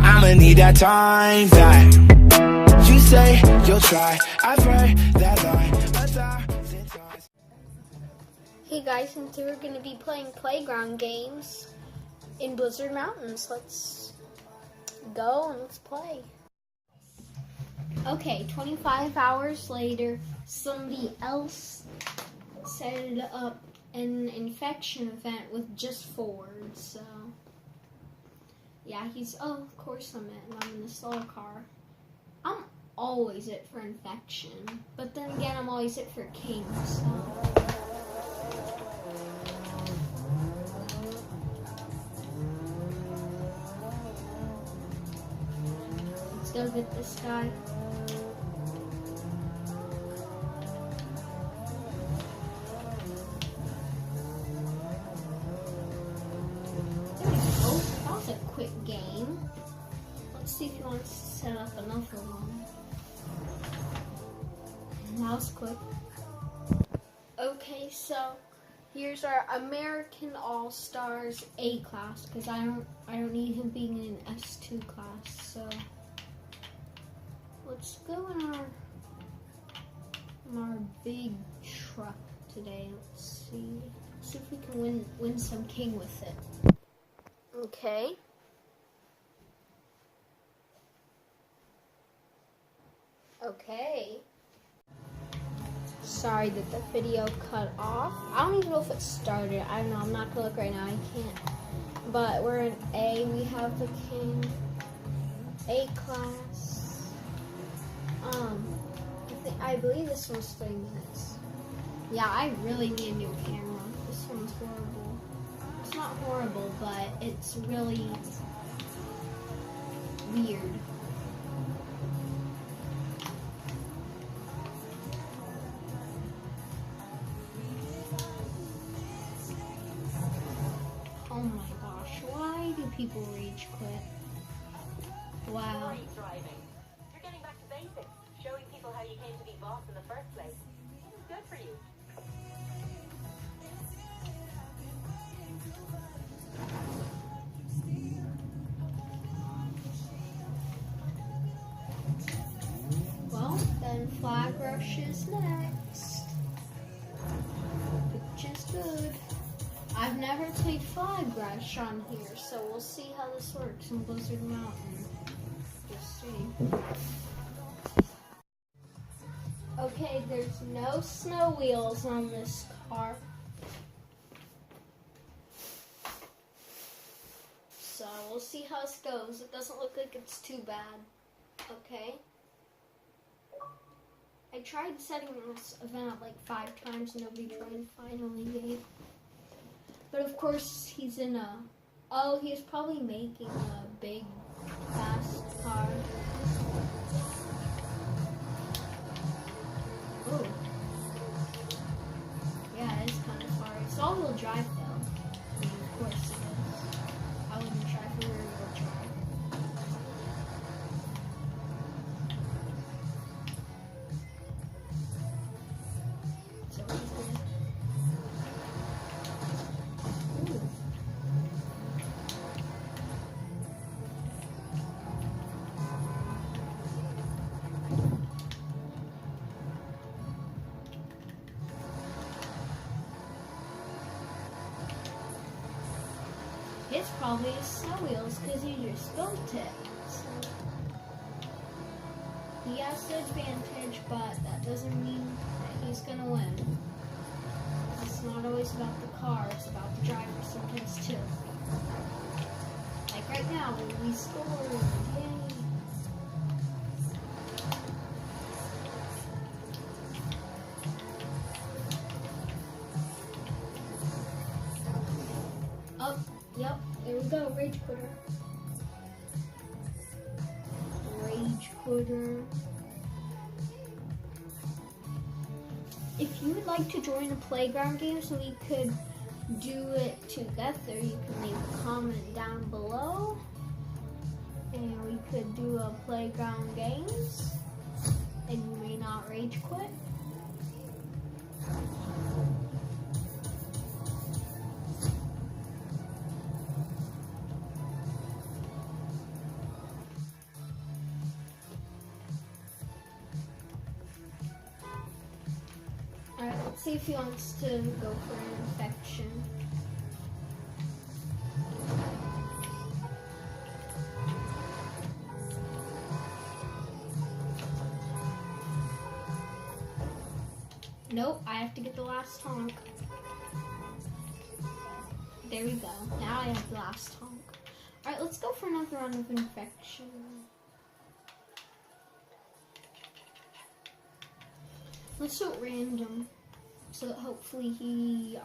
I'ma need that time back. You say you'll try. I've heard that line 1,000 times. Hey guys, and today we're going to be playing playground games in Blizzard Mountains. Let's go and let's play. Okay, 25 hours later, somebody else set up an infection event with just Ford, so yeah, oh, of course I'm in the soul car. I'm always it for infection, but then again, I'm always it for king, so. Let's go get this guy. A quick game. Let's see if he wants to set up another one. That was quick. Okay, so here's our American All-Stars A class because I don't need him being in an S2 class. So let's go in our big truck today. Let's see if we can win some king with it. Okay. Okay. Sorry that the video cut off. I don't even know if it started. I don't know. I'm not gonna look right now. I can't. But we're in A. We have the king. A class. I believe this one's 3 minutes. Yeah, I really need a new camera. This one's horrible. It's not horrible, but it's really weird. Oh my gosh, why do people rage quit? Wow. Driving. You're getting back to basics, showing people how you came to be boss in the first place. Good for you. Flag rush is next, which is good. I've never played flag rush on here, so we'll see how this works in Blizzard Mountain. We'll see. Okay, there's no snow wheels on this car. So we'll see how this goes. It doesn't look like it's too bad. Okay. I tried setting this event up like 5 times, nobody joined, finally gave. But of course, he's in he's probably making a big, fast car. Ooh. Yeah, it is kind of far. It's all-wheel drive though. I mean, of course it is. I wouldn't try for rear-wheel drive. It's probably his snow wheels because he just built it. So he has the advantage, but that doesn't mean that he's gonna win. It's not always about the car, it's about the driver sometimes too. Like right now, we scored. Yay! Yep, there we go, Rage Quitter. Rage Quitter. If you would like to join a playground game so we could do it together, you can leave a comment down below. And we could do a playground games. And you may not rage quit. Let's see if he wants to go for an infection. Nope, I have to get the last honk. There we go. Now I have the last honk. Alright, let's go for another round of infection. Let's do it random. So that hopefully he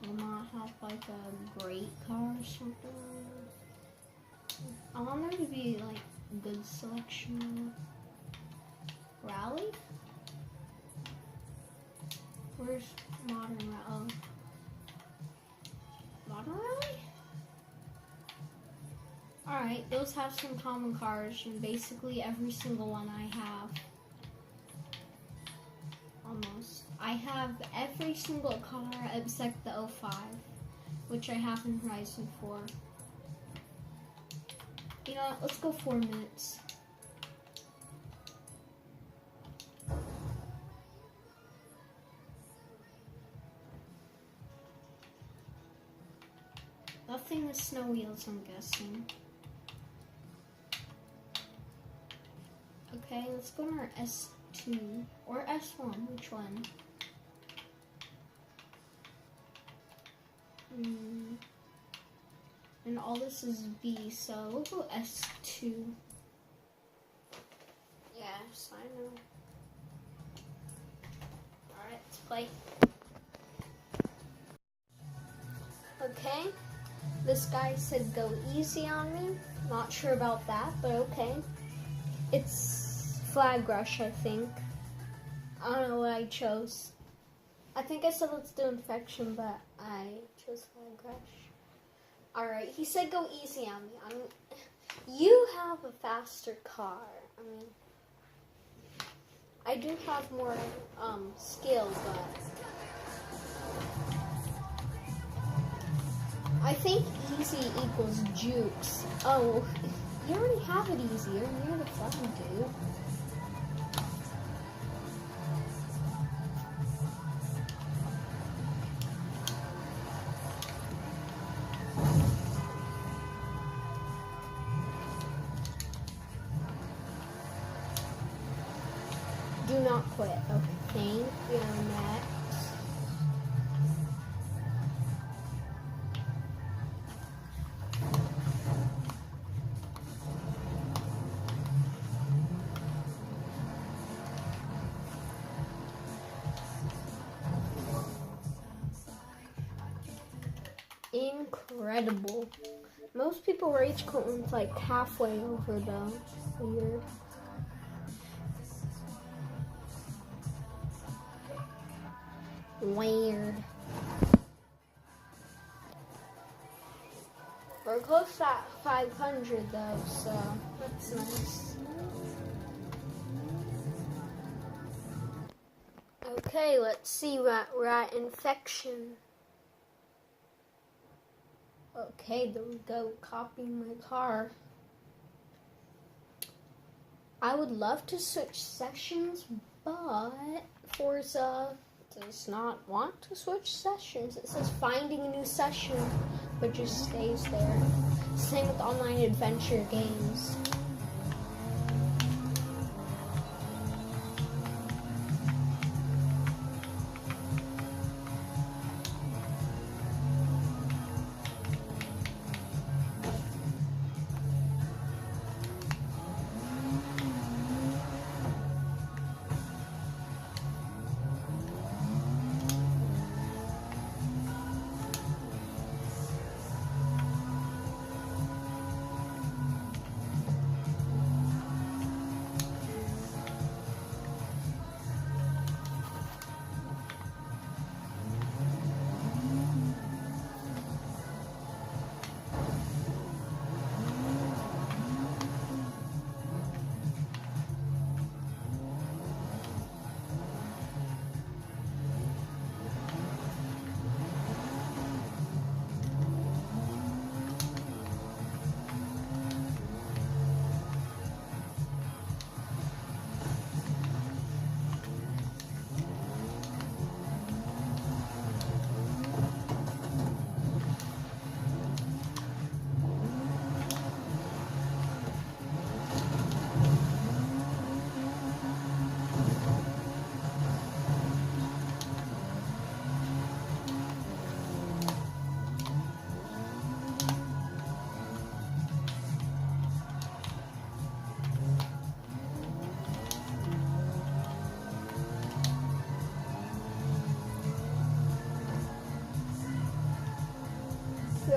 will not have like a great car or something. I want there to be like a good selection. Rally? Where's modern rally? Oh. Modern rally? Alright, those have some common cars, and basically every single one I have. Almost. I have every single car except the 05, which I have in Horizon 4. You know what? Let's go 4 minutes. Nothing with snow wheels, I'm guessing. Okay, let's go to our S2 or S1. Which one? And all this is B, so we'll go S2. Yes, I know. Alright, let's play. Okay. This guy said go easy on me. Not sure about that, but okay. It's Flag Rush, I think. I don't know what I chose. I think I said let's do infection, but I chose Flag Rush. Alright, he said go easy on me. You have a faster car. I mean, I do have more skill, but I think easy equals jukes. Oh, you already have it easy. You're near the front, dude. Do not quit. Okay, thank you, next. Incredible. Most people rage quit when it's like halfway over though. Weird. Weird. We're close to 500 though, so that's nice. Okay, let's see. We're at infection. Okay, there we go. Copying my car. I would love to switch sessions, but Forza does not want to switch sessions. It says finding a new session, but just stays there. Same with online adventure games.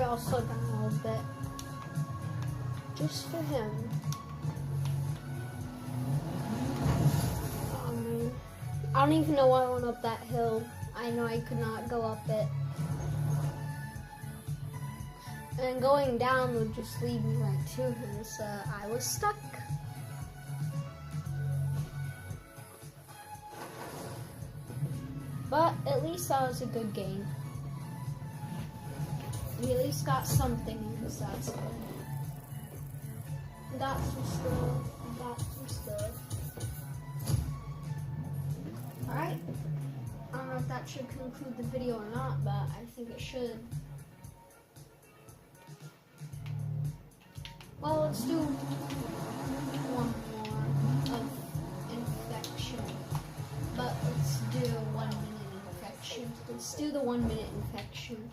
I'll slow down a little bit. Just for him. Oh man. I don't even know why I went up that hill. I know I could not go up it. And going down would just lead me right to him, so I was stuck. But at least that was a good game. We at least got something, so that's good. Got some stuff. Alright. I don't know if that should conclude the video or not, but I think it should. Well, let's do one more of infection. But let's do 1 minute infection. Let's do the 1 minute infection.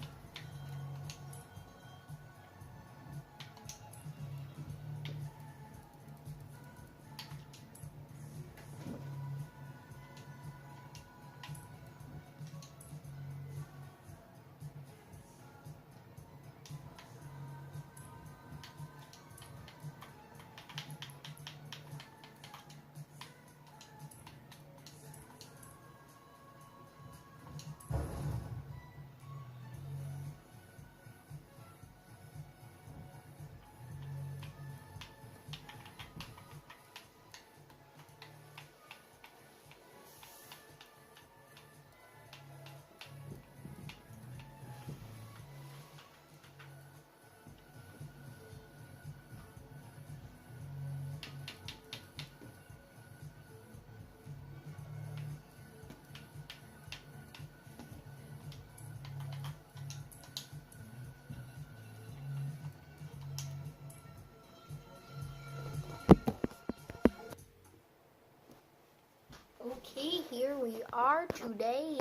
Okay, here we are today.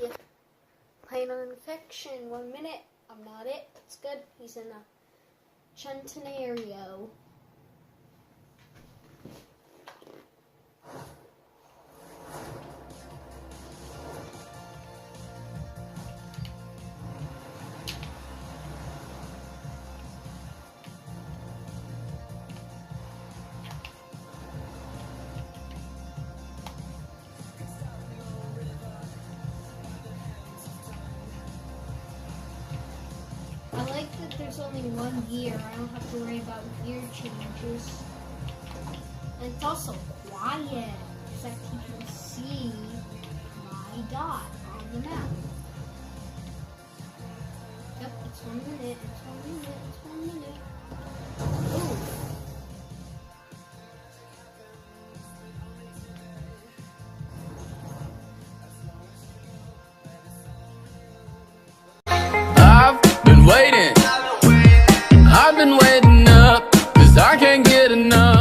Playing on infection. 1 minute. I'm not it. It's good. He's in a centenario. I like that there's only one gear. I don't have to worry about gear changes. And it's also quiet, so that you can see my dot on the map. Yep, it's 1 minute, it's 1 minute, it's 1 minute. Ooh. I've been waiting up, 'cause I can't get enough.